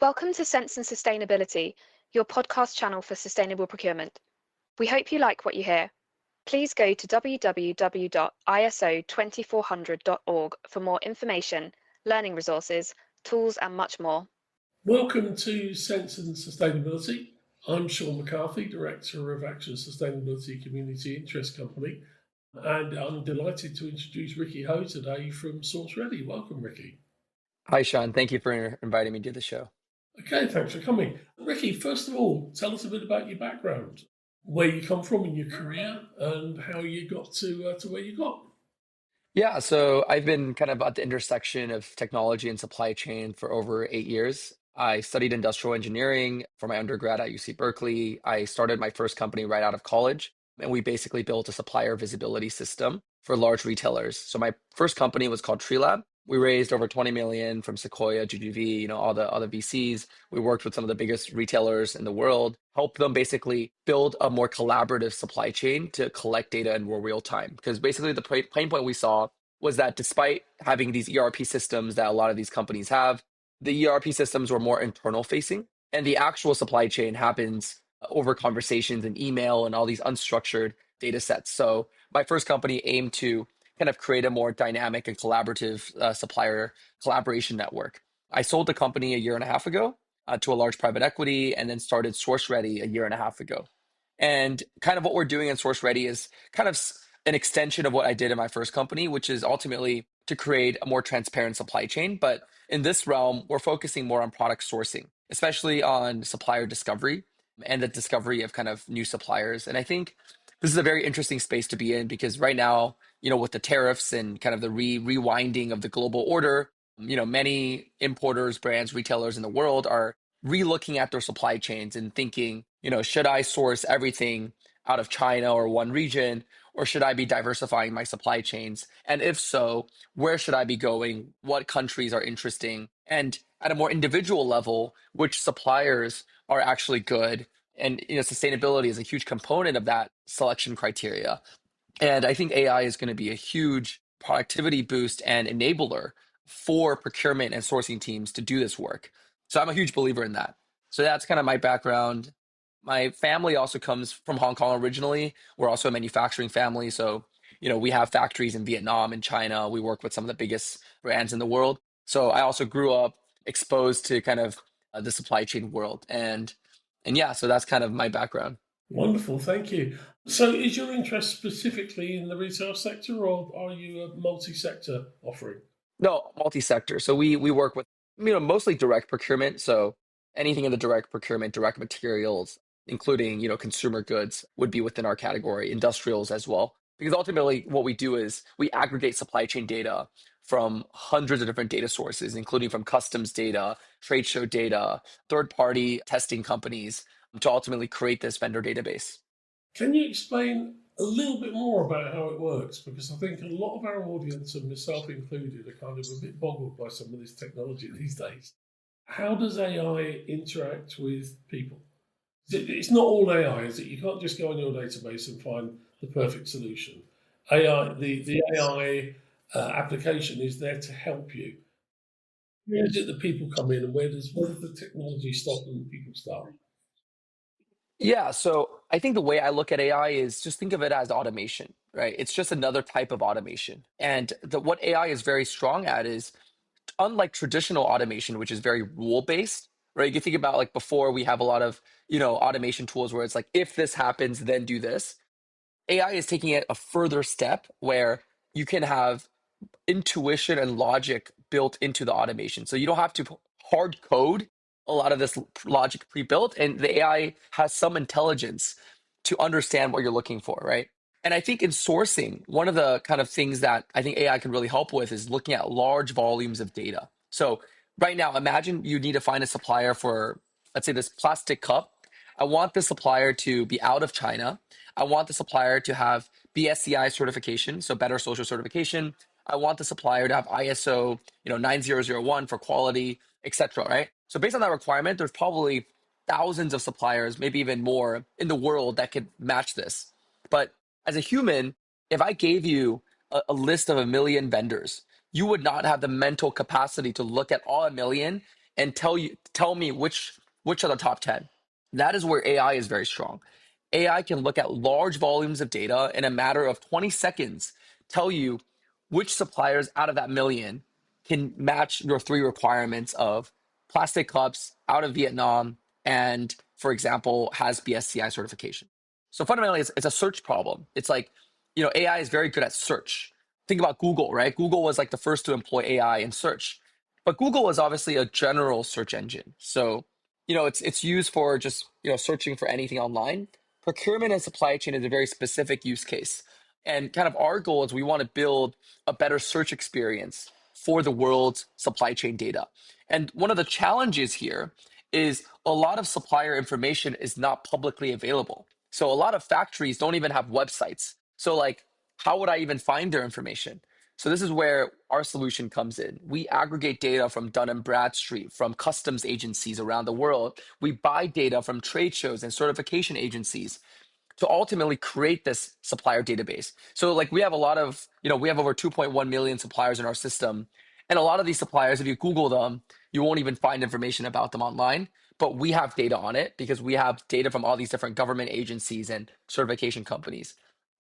Welcome to Sense and Sustainability, your podcast channel for sustainable procurement. We hope you like what you hear. Please go to www.iso2400.org for more information, learning resources, tools, and much more. Welcome to Sense and Sustainability. I'm Sean McCarthy, Director of Action Sustainability Community Interest Company, and I'm delighted to introduce Ricky Ho today from SourceReady. Welcome, Ricky. Hi, Sean. Thank you for inviting me to the show. Okay, thanks for coming. Ricky, first of all, tell us a bit about your background, where you come from in your career, and how you got to where you got. Yeah, so I've been kind of at the intersection of technology and supply chain for over 8 years. I studied industrial engineering for my undergrad at UC Berkeley. I started my first company right out of college, and we basically built a supplier visibility system for large retailers. So my first company was called TreeLab. We raised over 20 million from Sequoia, GGV, all the other VCs. We worked with some of the biggest retailers in the world, helped them basically build a more collaborative supply chain to collect data in more real time. Because basically the pain point we saw was that despite having these ERP systems that a lot of these companies have, the ERP systems were more internal facing, and the actual supply chain happens over conversations and email and all these unstructured data sets. So my first company aimed to kind of create a more dynamic and collaborative supplier collaboration network. I sold the company a year and a half ago to a large private equity, and then started SourceReady a year and a half ago. And kind of what we're doing in SourceReady is kind of an extension of what I did in my first company, which is ultimately to create a more transparent supply chain. But in this realm, we're focusing more on product sourcing, especially on supplier discovery and the discovery of kind of new suppliers. And I think this is a very interesting space to be in because right now, with the tariffs and kind of the rewinding of the global order, many importers, brands, retailers in the world are re-looking at their supply chains and thinking, should I source everything out of China or one region, or should I be diversifying my supply chains? And if so, where should I be going? What countries are interesting? And at a more individual level, which suppliers are actually good? And sustainability is a huge component of that selection criteria. And I think AI is going to be a huge productivity boost and enabler for procurement and sourcing teams to do this work. So I'm a huge believer in that. So that's kind of my background. My family also comes from Hong Kong originally. We're also a manufacturing family. So, we have factories in Vietnam and China. We work with some of the biggest brands in the world. So I also grew up exposed to kind of the supply chain world. And yeah, so that's kind of my background. Wonderful, thank you. So, is your interest specifically in the retail sector, or are you a multi-sector offering? No, multi-sector. So we work with, mostly direct procurement. So anything in the direct procurement, direct materials, including, consumer goods would be within our category, industrials as well. Because ultimately what we do is we aggregate supply chain data from hundreds of different data sources, including from customs data, trade show data, third-party testing companies, to ultimately create this vendor database. Can you explain a little bit more about how it works? Because I think a lot of our audience, and myself included, are kind of a bit boggled by some of this technology these days. How does AI interact with people? It's not all AI, is it? You can't just go on your database and find the perfect solution. The AI application is there to help you. Where is it that people come in, and where does the technology stop and people start? Yeah, so I think the way I look at AI is just think of it as automation, right? It's just another type of automation. And what AI is very strong at is unlike traditional automation, which is very rule based, right? You think about like before we have a lot of, automation tools where it's like, if this happens, then do this. AI is taking it a further step where you can have intuition and logic built into the automation. So you don't have to hard code a lot of this logic pre-built, and the AI has some intelligence to understand what you're looking for, right? And I think in sourcing, one of the kind of things that I think AI can really help with is looking at large volumes of data. So right now, imagine you need to find a supplier for, let's say, this plastic cup. I want the supplier to be out of China. I want the supplier to have BSCI certification, so better social certification. I want the supplier to have ISO, 9001 for quality, etc. Right? So based on that requirement, there's probably thousands of suppliers, maybe even more in the world that could match this. But as a human, if I gave you a list of a million vendors, you would not have the mental capacity to look at all a million and tell me which are the top 10. That is where AI is very strong. AI can look at large volumes of data in a matter of 20 seconds, tell you which suppliers out of that million can match your three requirements of plastic cups out of Vietnam and, for example, has BSCI certification. So fundamentally, it's a search problem. It's like, AI is very good at search. Think about Google, right? Google was like the first to employ AI in search, but Google is obviously a general search engine. So, it's used for just, searching for anything online. Procurement and supply chain is a very specific use case. And kind of our goal is we want to build a better search experience for the world's supply chain data. And one of the challenges here is a lot of supplier information is not publicly available. So a lot of factories don't even have websites. So like, how would I even find their information? So this is where our solution comes in. We aggregate data from Dun and Bradstreet, from customs agencies around the world. We buy data from trade shows and certification agencies to ultimately create this supplier database. So like we have a lot of, we have over 2.1 million suppliers in our system. And a lot of these suppliers, if you Google them, you won't even find information about them online. But we have data on it because we have data from all these different government agencies and certification companies.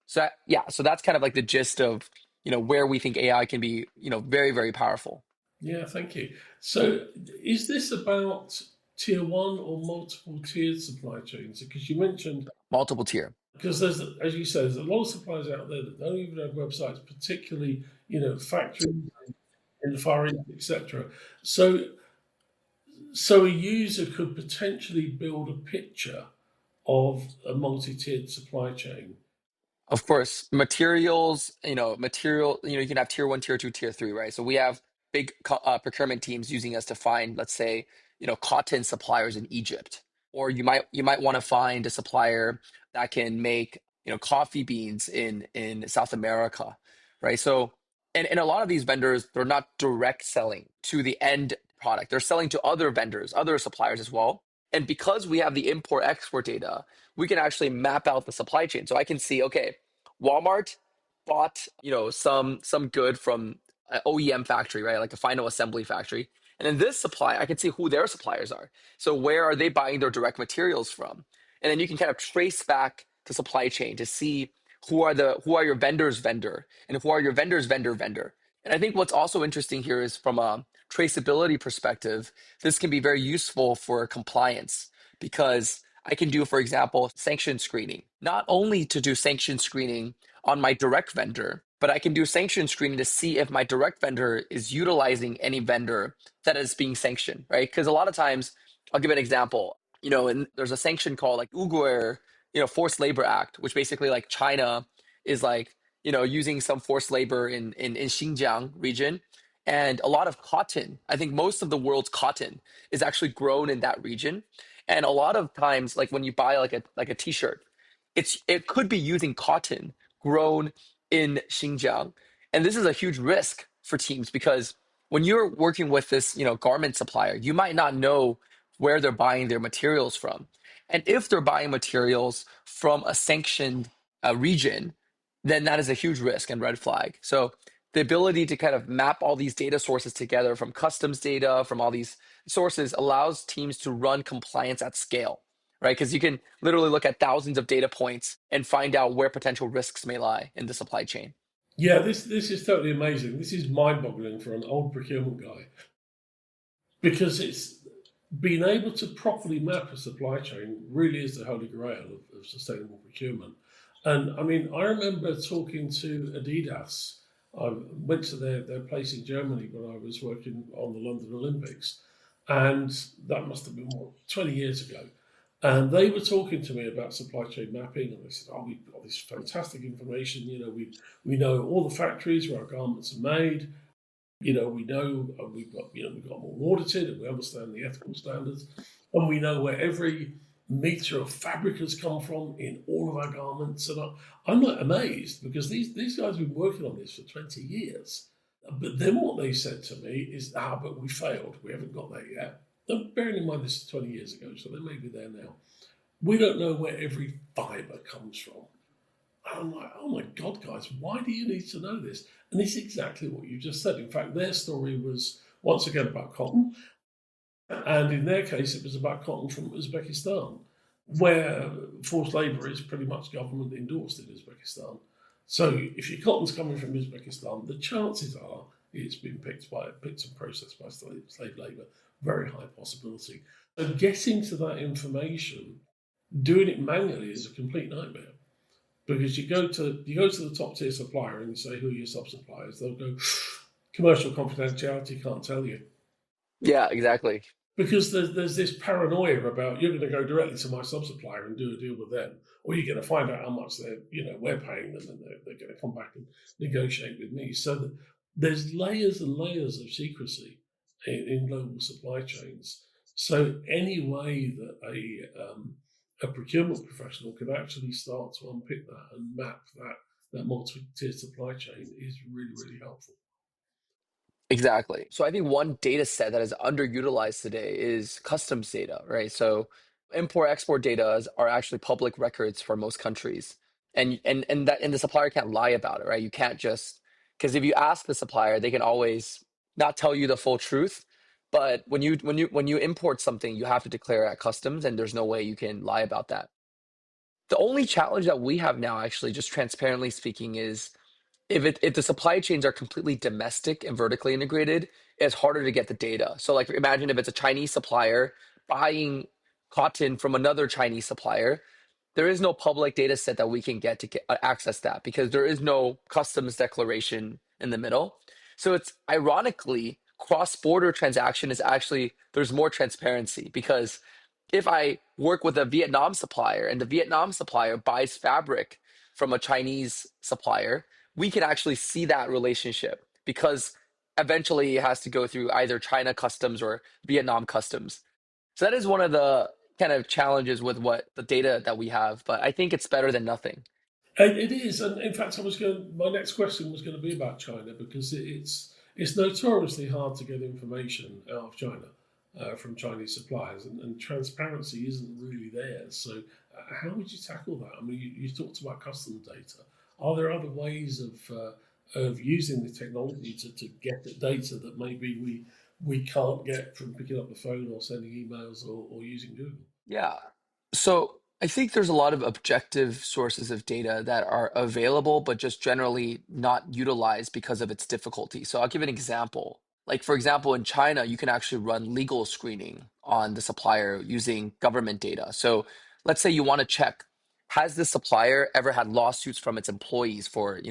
So yeah, so that's kind of like the gist of, where we think AI can be, very, very powerful. Yeah, thank you. So is this about tier one or multiple tiered supply chains? Because you mentioned, Multiple tier. because there's, as you said, there's a lot of suppliers out there that don't even have websites, particularly, factories in the Far East, etc. So a user could potentially build a picture of a multi-tiered supply chain. Of course, you can have tier one, tier two, tier three, right? So we have big procurement teams using us to find, let's say, cotton suppliers in Egypt, or you might want to find a supplier that can make, coffee beans in South America, right? So, and a lot of these vendors, they're not direct selling to the end product. They're selling to other vendors, other suppliers as well. And because we have the import export data, we can actually map out the supply chain. So I can see, okay, Walmart bought, some good from an OEM factory, right? Like a final assembly factory. And then this supply, I can see who their suppliers are. So where are they buying their direct materials from? And then you can kind of trace back the supply chain to see who are your vendor's vendor and who are your vendor's vendor. And I think what's also interesting here is from a traceability perspective, this can be very useful for compliance because I can do, for example, sanction screening, not only to do sanction screening on my direct vendor, but I can do sanction screening to see if my direct vendor is utilizing any vendor that is being sanctioned, right? Because a lot of times, I'll give an example, and there's a sanction called like Uyghur, Forced Labor Act, which basically like China is like, using some forced labor in Xinjiang region. And a lot of cotton, I think most of the world's cotton is actually grown in that region. And a lot of times, like when you buy like a t-shirt, it could be using cotton grown in Xinjiang. And this is a huge risk for teams because when you're working with this, garment supplier, you might not know where they're buying their materials from. And if they're buying materials from a sanctioned region, then that is a huge risk and red flag. So the ability to kind of map all these data sources together from customs data, from all these sources allows teams to run compliance at scale, right? Because you can literally look at thousands of data points and find out where potential risks may lie in the supply chain. Yeah, this is totally amazing. This is mind-boggling for an old procurement guy because it's being able to properly map a supply chain really is the holy grail of sustainable procurement. And I mean, I remember talking to Adidas. I went to their place in Germany when I was working on the London Olympics, and that must have been 20 years ago. And they were talking to me about supply chain mapping, and they said, "Oh, we've got this fantastic information. We know all the factories where our garments are made. We know we've got them all audited, and we understand the ethical standards, and we know where every meter of fabric has come from in all of our garments." And I'm like amazed because these guys have been working on this for 20 years. But then what they said to me is, but we failed. We haven't got that yet. Now, bearing in mind this is 20 years ago, so they may be there now. We don't know where every fibre comes from. I'm like, oh my God, guys, why do you need to know this? And it's exactly what you just said. In fact, their story was once again about cotton. And in their case, it was about cotton from Uzbekistan, where forced labour is pretty much government endorsed in Uzbekistan. So if your cotton's coming from Uzbekistan, the chances are it's been picked and processed by slave labour. Very high possibility. So getting to that information, doing it manually is a complete nightmare because you go to the top tier supplier and you say who are your sub suppliers, they'll go commercial confidentiality, can't tell you, Yeah, exactly. because there's this paranoia about you're going to go directly to my sub supplier and do a deal with them, or you're going to find out how much we're paying them, and they're going to come back and negotiate with me. So there's layers and layers of secrecy in global supply chains. So any way that a procurement professional can actually start to unpick that and map that multi-tier supply chain is really, really helpful. Exactly. So I think one data set that is underutilized today is customs data, right? So import export data are actually public records for most countries. And the supplier can't lie about it, right? You can't just, because if you ask the supplier, they can always not tell you the full truth. But when you import something, you have to declare at customs, and there's no way you can lie about that. The only challenge that we have now, actually, just transparently speaking, is if the supply chains are completely domestic and vertically integrated, it's harder to get the data. So like imagine if it's a Chinese supplier buying cotton from another Chinese supplier, there is no public data set that we can get to access that because there is no customs declaration in the middle. So it's ironically cross-border transaction is actually there's more transparency because if I work with a Vietnam supplier and the Vietnam supplier buys fabric from a Chinese supplier, we can actually see that relationship because eventually it has to go through either China customs or Vietnam customs. So that is one of the kind of challenges with what the data that we have, but I think it's better than nothing. It is, and in fact, My next question was going to be about China because it's notoriously hard to get information out of China from Chinese suppliers, and transparency isn't really there. So, how would you tackle that? I mean, you talked about custom data. Are there other ways of using the technology to get the data that maybe we can't get from picking up the phone or sending emails or using Google? Yeah. So I think there's a lot of objective sources of data that are available, but just generally not utilized because of its difficulty. So I'll give an example. Like, for example, in China, you can actually run legal screening on the supplier using government data. So let's say you want to check, has the supplier ever had lawsuits from its employees for,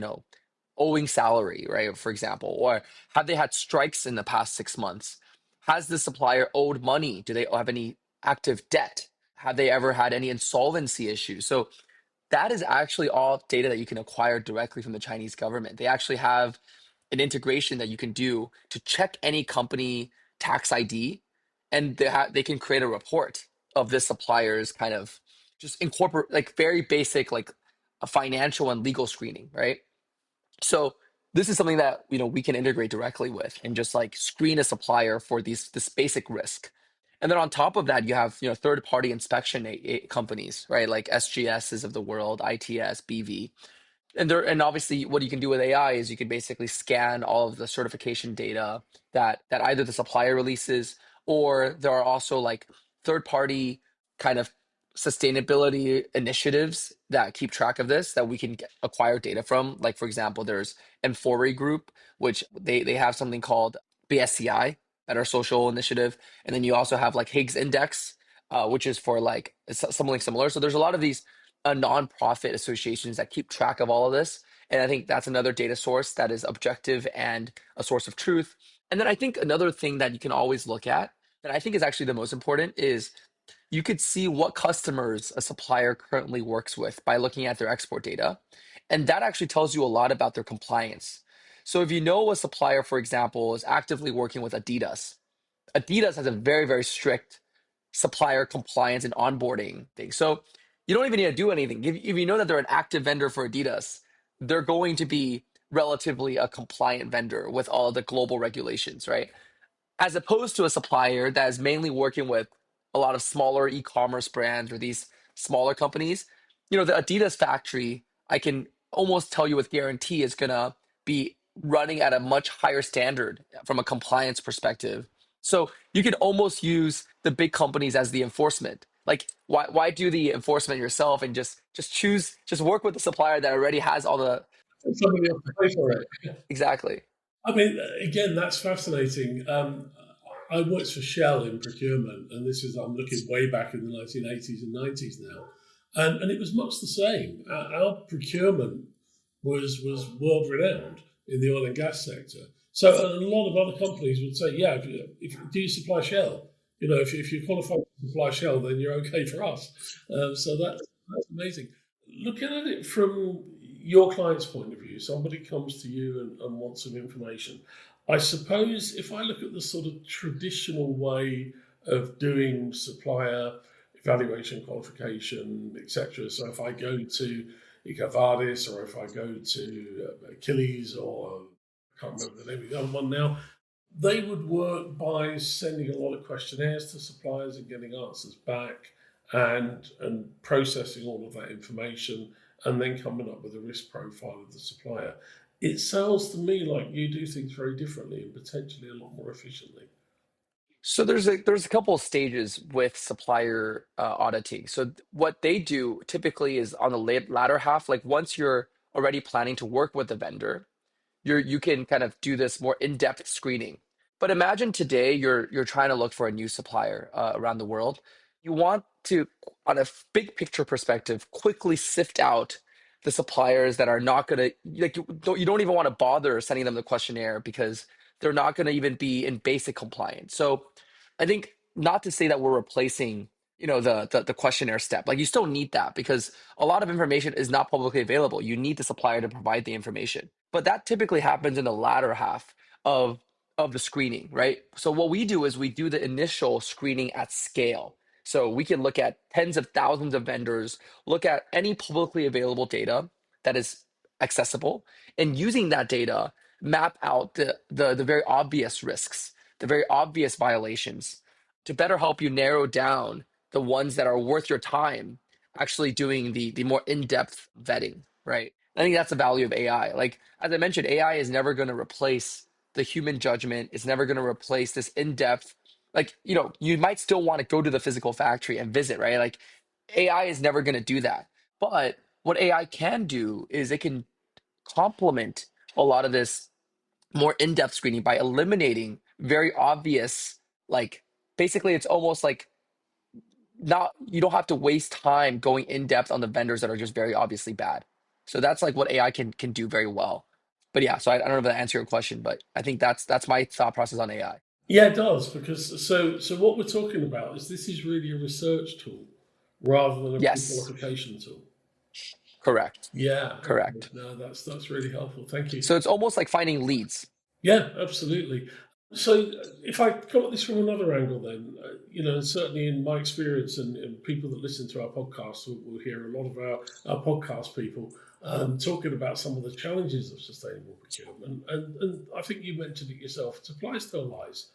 owing salary, right? For example, or have they had strikes in the past 6 months? Has the supplier owed money? Do they have any active debt? Have they ever had any insolvency issues? So that is actually all data that you can acquire directly from the Chinese government. They actually have an integration that you can do to check any company tax ID, and they can create a report of this supplier's kind of just incorporate like very basic like a financial and legal screening, right? So this is something that we can integrate directly with and just like screen a supplier for this basic risk. And then on top of that, you have third party inspection companies, right? Like SGSs of the world, ITS, BV, and obviously what you can do with AI is you can basically scan all of the certification data that either the supplier releases, or there are also like third party kind of sustainability initiatives that keep track of this that we can acquire data from. Like for example, there's M4 Group, which they have something called BSCI, Better Social Initiative, and then you also have like Higgs Index, which is for like something similar. So there's a lot of these nonprofit associations that keep track of all of this. And I think that's another data source that is objective and a source of truth. And then I think another thing that you can always look at that I think is actually the most important is you could see what customers a supplier currently works with by looking at their export data. And that actually tells you a lot about their compliance. So if you know a supplier, for example, is actively working with Adidas, Adidas has a very, very strict supplier compliance and onboarding thing. So you don't even need to do anything. If you know that they're an active vendor for Adidas, they're going to be relatively a compliant vendor with all the global regulations, right? As opposed to a supplier that is mainly working with a lot of smaller e-commerce brands or these smaller companies. The Adidas factory, I can almost tell you with guarantee is going to be running at a much higher standard from a compliance perspective So you can almost use the big companies as the enforcement. Like why do the enforcement yourself and just work with the supplier that already has all the Somebody else to pay for it. exactly. I mean, again, that's fascinating. I worked for Shell in procurement, and this is, I'm looking way back in the 1980s and 90s now, and it was much the same. Our procurement was world renowned in the oil and gas sector. So a lot of other companies would say, yeah, if do you supply Shell? You know, if you're qualified to supply Shell, then you're okay for us. So that's amazing. Looking at it from your client's point of view, somebody comes to you and wants some information. I suppose if I look at the sort of traditional way of doing supplier evaluation, qualification, etc. So if I go to Ecovadis, or if I go to Achilles, or I can't remember the name of the other one now, they would work by sending a lot of questionnaires to suppliers and getting answers back, and processing all of that information, and then coming up with a risk profile of the supplier. It sounds to me like you do things very differently and potentially a lot more efficiently. So there's a couple of stages with supplier auditing. So what they do typically is on the latter half, like once you're already planning to work with the vendor, you can kind of do this more in-depth screening. But imagine today you're trying to look for a new supplier around the world. You want to, on a big picture perspective, quickly sift out the suppliers that are not going to like you don't even want to bother sending them the questionnaire because they're not going to even be in basic compliance. So I think not to say that we're replacing the questionnaire step. Like you still need that because a lot of information is not publicly available. You need the supplier to provide the information. But that typically happens in the latter half of the screening, right? So what we do is we do the initial screening at scale. So we can look at tens of thousands of vendors, look at any publicly available data that is accessible, and using that data, map out the very obvious risks, the very obvious violations to better help you narrow down the ones that are worth your time actually doing the more in-depth vetting, right? I think that's the value of AI. Like as I mentioned, AI is never going to replace the human judgment. It's never going to replace this in-depth. Like you might still want to go to the physical factory and visit, right? Like AI is never going to do that. But what AI can do is it can complement a lot of this more in-depth screening by eliminating very obvious, like basically it's almost like not you don't have to waste time going in depth on the vendors that are just very obviously bad. So that's like what AI can do very well. But yeah, so I don't know if that answered your question, but I think that's my thought process on AI. Yeah, it does, because so what we're talking about is this is really a research tool rather than a Yes, pre-qualification tool. correct, Yeah, okay. correct. No, that's really helpful. Thank you. So it's almost like finding leads. Yeah, absolutely. So if I come at this from another angle, then and certainly in my experience, and people that listen to our podcast will hear a lot of our podcast people talking about some of the challenges of sustainable procurement, and I think you mentioned it yourself. Suppliers tell lies,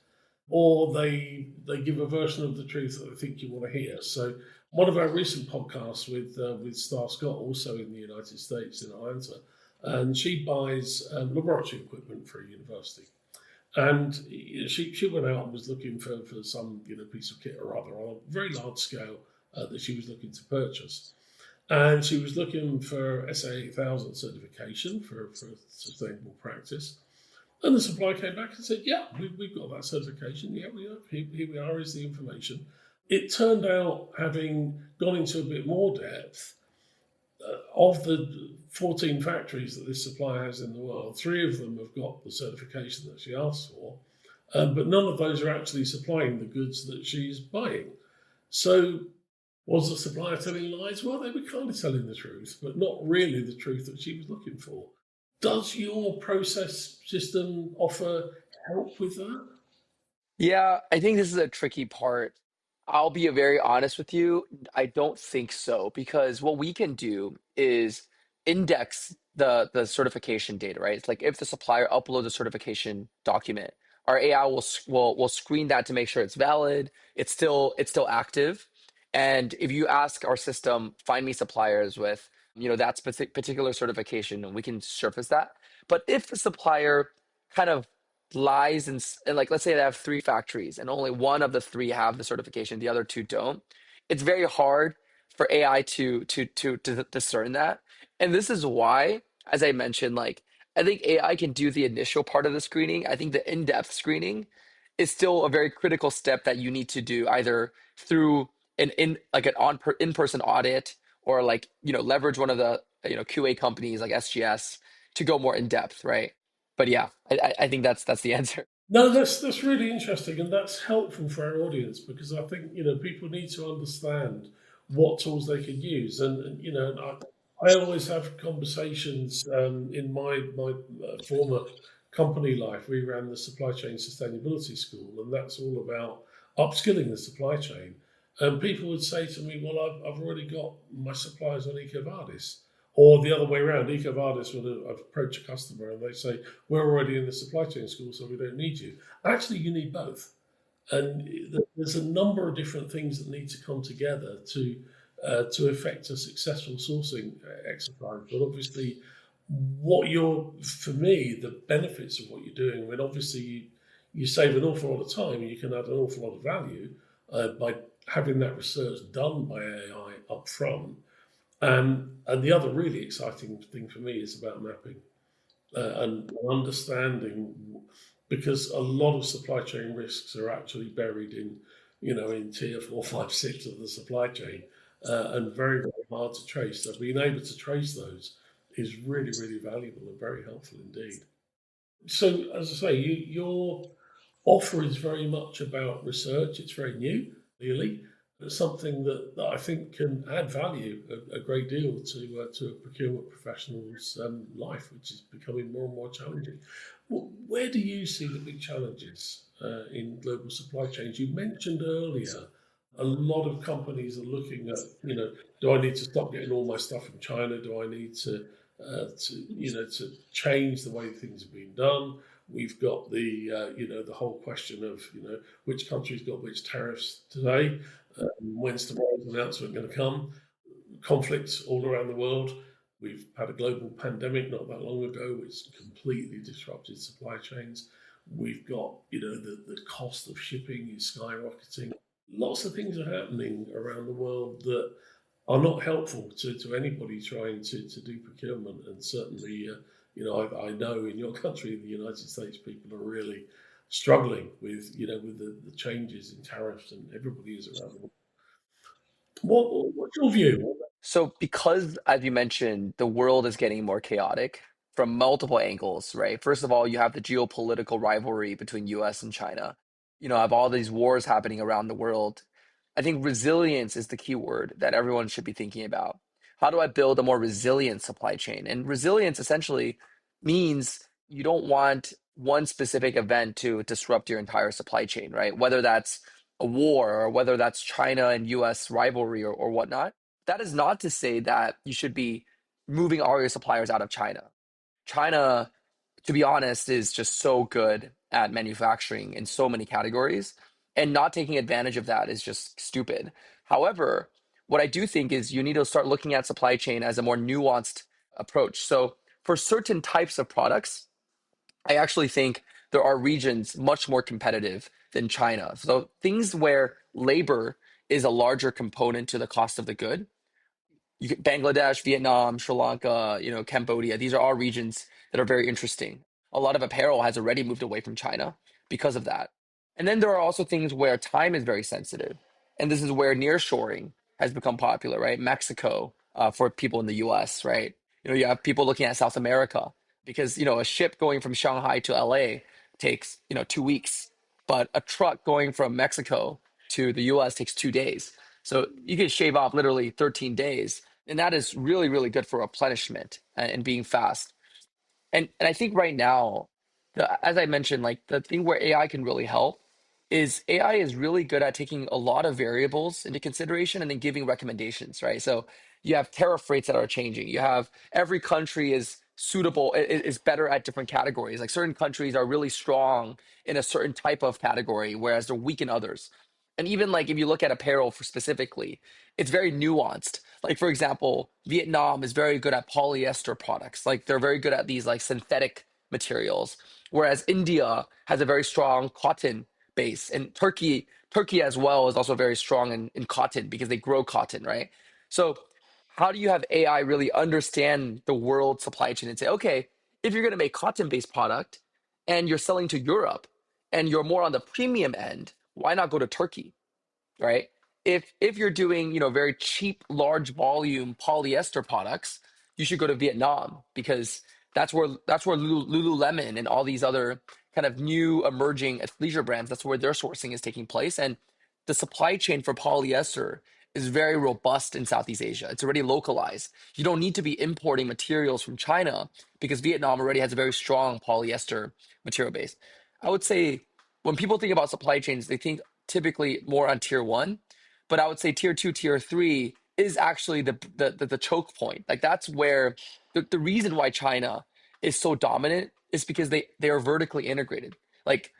or they give a version of the truth that they think you want to hear. So one of our recent podcasts with Star Scott, also in the United States in Atlanta, and she buys laboratory equipment for a university. And she went out and was looking for some piece of kit or other on a very large scale that she was looking to purchase. And she was looking for SA8000 certification for sustainable practice. And the supplier came back and said, yeah, we've got that certification. Yeah, we have. Here we are, is the information. It turned out, having gone into a bit more depth, of the 14 factories that this supplier has in the world, 3 of them have got the certification that she asked for, but none of those are actually supplying the goods that she's buying. So was the supplier telling lies? Well, they were kind of telling the truth, but not really the truth that she was looking for. Does your process system offer help with that? Yeah, I think this is a tricky part. I'll be very honest with you. I don't think so because what we can do is index the certification data, right? It's like if the supplier uploads a certification document, our AI will screen that to make sure it's valid, it's still active. And if you ask our system, find me suppliers with, that particular certification, and we can surface that. But if the supplier kind of lies in like, let's say they have three factories and only one of the three have the certification, the other two don't. It's very hard for AI to discern that. And this is why, as I mentioned, like I think AI can do the initial part of the screening. I think the in-depth screening is still a very critical step that you need to do either through an in-person audit, or like, leverage one of the, QA companies like SGS to go more in depth, right? But yeah, I think that's the answer. No, that's really interesting, and that's helpful for our audience because I think people need to understand what tools they can use, and I always have conversations in my former company life. We ran the supply chain sustainability school, and that's all about upskilling the supply chain. And people would say to me, "Well, I've already got my suppliers on EcoVadis." Or the other way around, EcoVadis would approach a customer and they say, "We're already in the supply chain school, so we don't need you." Actually, you need both. And there's a number of different things that need to come together to effect a successful sourcing exercise. But obviously, for me, the benefits of what you're doing, I mean, obviously, you save an awful lot of time and you can add an awful lot of value by having that research done by AI up front. And the other really exciting thing for me is about mapping and understanding, because a lot of supply chain risks are actually buried in tier 4, 5, 6 of the supply chain, and very, very hard to trace. So being able to trace those is really, really valuable and very helpful indeed. So as I say, your offer is very much about research. It's very new, really. It's something that I think can add value a great deal to a procurement professional's life, which is becoming more and more challenging. Where do you see the big challenges in global supply chains? You mentioned earlier a lot of companies are looking at, do I need to stop getting all my stuff from China? Do I need to change the way things are being done? We've got the whole question of which country's got which tariffs today. When's tomorrow's announcement going to come? Conflicts all around the world. We've had a global pandemic not that long ago, which completely disrupted supply chains. We've got the cost of shipping is skyrocketing. Lots of things are happening around the world that are not helpful to anybody trying to do procurement. And certainly, I know in your country, in the United States, people are really struggling with the changes in tariffs, and everybody is around the world. What's your view? So, because, as you mentioned, the world is getting more chaotic from multiple angles, right? First of all, you have the geopolitical rivalry between US and China. Have all these wars happening around the world. I think resilience is the key word that everyone should be thinking about. How do I build a more resilient supply chain? And resilience essentially means you don't want one specific event to disrupt your entire supply chain, right? Whether that's a war or whether that's China and US rivalry or whatnot. That is not to say that you should be moving all your suppliers out of China. China, to be honest, is just so good at manufacturing in so many categories, and not taking advantage of that is just stupid. However, what I do think is you need to start looking at supply chain as a more nuanced approach. So, for certain types of products, I actually think there are regions much more competitive than China. So, things where labor is a larger component to the cost of the good, Bangladesh, Vietnam, Sri Lanka, Cambodia. These are all regions that are very interesting. A lot of apparel has already moved away from China because of that. And then there are also things where time is very sensitive, and this is where nearshoring has become popular, right? Mexico, for people in the U.S., right? You have people looking at South America because a ship going from Shanghai to L.A. takes 2 weeks, but a truck going from Mexico to the U.S. takes 2 days. So you can shave off literally 13 days, and that is really, really good for replenishment and being fast. And I think right now, as I mentioned, like the thing where AI can really help is AI is really good at taking a lot of variables into consideration and then giving recommendations, right? So you have tariff rates that are changing. You have every country is suitable, is better at different categories. Like certain countries are really strong in a certain type of category, whereas they're weak in others. And even like if you look at apparel for specifically, it's very nuanced. Like for example, Vietnam is very good at polyester products. Like they're very good at these like synthetic materials. whereas India has a very strong cotton base, and Turkey as well is also very strong in cotton because they grow cotton, right? So how do you have AI really understand the world supply chain and say, okay, if you're going to make cotton-based product and you're selling to Europe and you're more on the premium end, why not go to Turkey? Right? If you're doing, very cheap, large volume polyester products, you should go to Vietnam because that's where Lululemon and all these other kind of new emerging athleisure brands, that's where their sourcing is taking place. And the supply chain for polyester is very robust in Southeast Asia. It's already localized. You don't need to be importing materials from China because Vietnam already has a very strong polyester material base. I would say when people think about supply chains, they think typically more on tier one, but I would say tier two, tier three is actually the choke point. Like that's where the reason why China is so dominant is because they are vertically integrated. Like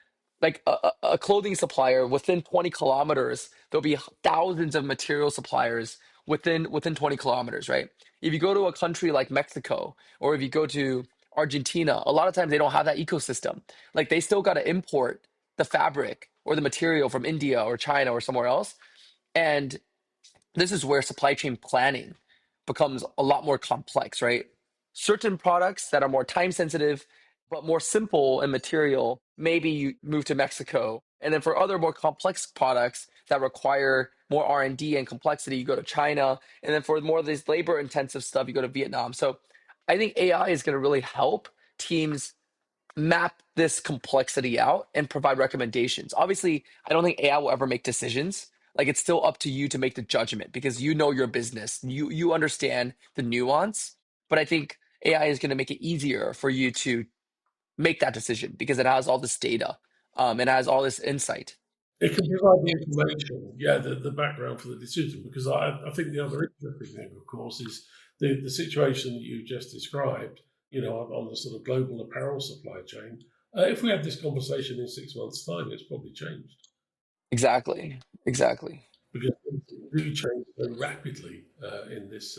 a clothing supplier within 20 kilometers, there'll be thousands of material suppliers within 20 kilometers, right? If you go to a country like Mexico or if you go to Argentina, a lot of times they don't have that ecosystem. Like they still got to import the fabric or the material from India or China or somewhere else. And this is where supply chain planning becomes a lot more complex, right? Certain products that are more time sensitive, but more simple in material, maybe you move to Mexico. And then for other more complex products that require more R&D and complexity, you go to China. And then for more of this labor intensive stuff, you go to Vietnam. So I think AI is going to really help teams map this complexity out and provide recommendations. Obviously, I don't think AI will ever make decisions. Like it's still up to you to make the judgment because you know your business. You understand the nuance. But I think AI is going to make it easier for you to make that decision because it has all this data. It has all this insight. It can provide the information, yeah, the background for the decision. Because I think the other interesting thing, of course, is the situation that you just described, on the sort of global apparel supply chain. If we had this conversation in 6 months' time, it's probably changed Exactly. Exactly. because things do change so rapidly in this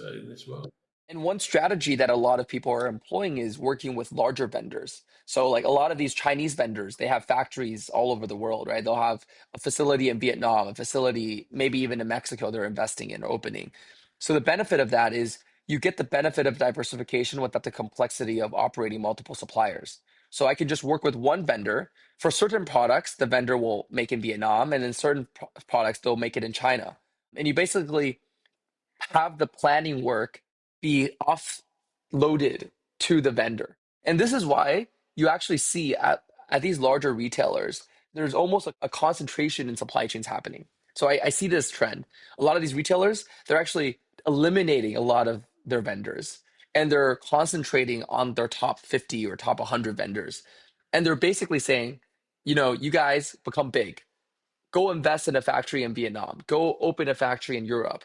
world. And one strategy that a lot of people are employing is working with larger vendors. So, like a lot of these Chinese vendors, they have factories all over the world, right? They'll have a facility in Vietnam, a facility maybe even in Mexico they're investing in or opening. So, the benefit of that is you get the benefit of diversification without the complexity of operating multiple suppliers. So, I can just work with one vendor. For certain products, the vendor will make in Vietnam, and in certain products, they'll make it in China. And you basically have the planning work be offloaded to the vendor. And this is why you actually see at these larger retailers, there's almost a concentration in supply chains happening. So I see this trend. A lot of these retailers, they're actually eliminating a lot of their vendors and they're concentrating on their top 50 or top 100 vendors. And they're basically saying, you guys become big. Go invest in a factory in Vietnam. Go open a factory in Europe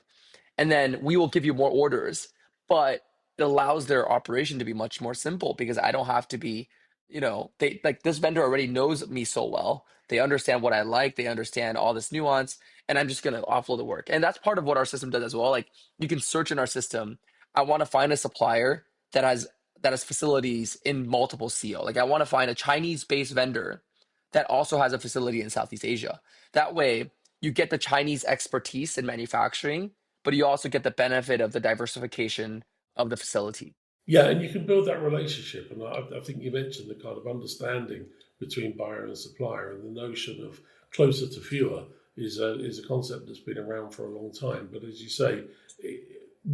and then we will give you more orders. But it allows their operation to be much more simple because I don't have to be, they like this vendor already knows me so well. They understand what I like, they understand all this nuance, and I'm just going to offload the work. And that's part of what our system does as well. Like you can search in our system. I want to find a supplier that has facilities in multiple CO. Like I want to find a Chinese-based vendor that also has a facility in Southeast Asia. That way, you get the Chinese expertise in manufacturing, but you also get the benefit of the diversification of the facility. Yeah, and you can build that relationship. And I think you mentioned the kind of understanding between buyer and supplier, and the notion of closer to fewer is a concept that's been around for a long time. But as you say,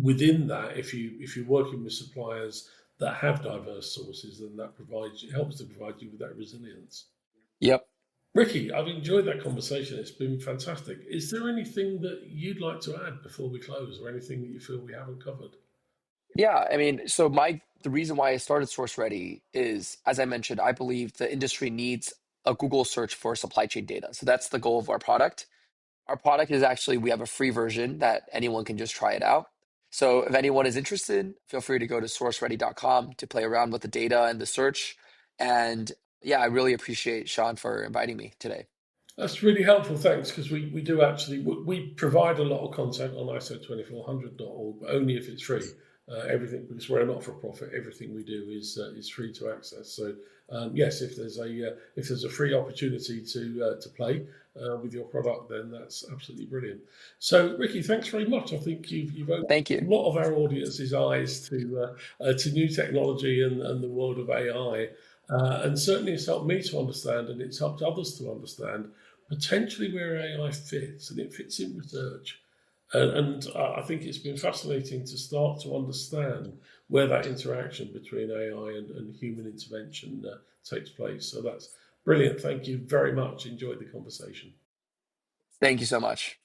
within that, if you're working with suppliers that have diverse sources, then that helps to provide you with that resilience. Yep. Ricky, I've enjoyed that conversation. It's been fantastic. Is there anything that you'd like to add before we close, or anything that you feel we haven't covered? Yeah, I mean, so the reason why I started SourceReady is, as I mentioned, I believe the industry needs a Google search for supply chain data. So that's the goal of our product. Our product is actually, we have a free version that anyone can just try it out. So if anyone is interested, feel free to go to sourceready.com to play around with the data and the search. And yeah, I really appreciate Sean for inviting me today. That's really helpful, thanks, because we do actually we provide a lot of content on ISO 2400.org, but only if it's free. everything, because we're a not-for-profit, everything we do is free to access. So yes, if there's a free opportunity to play with your product, then that's absolutely brilliant. So Ricky, thanks very much. I think you've opened Thank a you. lot of our audience's eyes to new technology and the world of AI, and certainly it's helped me to understand, and it's helped others to understand potentially where AI fits, and it fits in research. And I think it's been fascinating to start to understand where that interaction between AI and human intervention takes place. So that's brilliant. Thank you very much. Enjoyed the conversation. Thank you so much.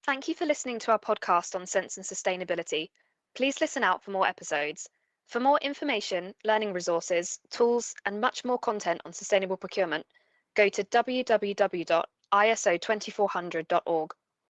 Thank you for listening to our podcast on sense and sustainability. Please listen out for more episodes. For more information, learning resources, tools, and much more content on sustainable procurement, go to www.iso2400.org.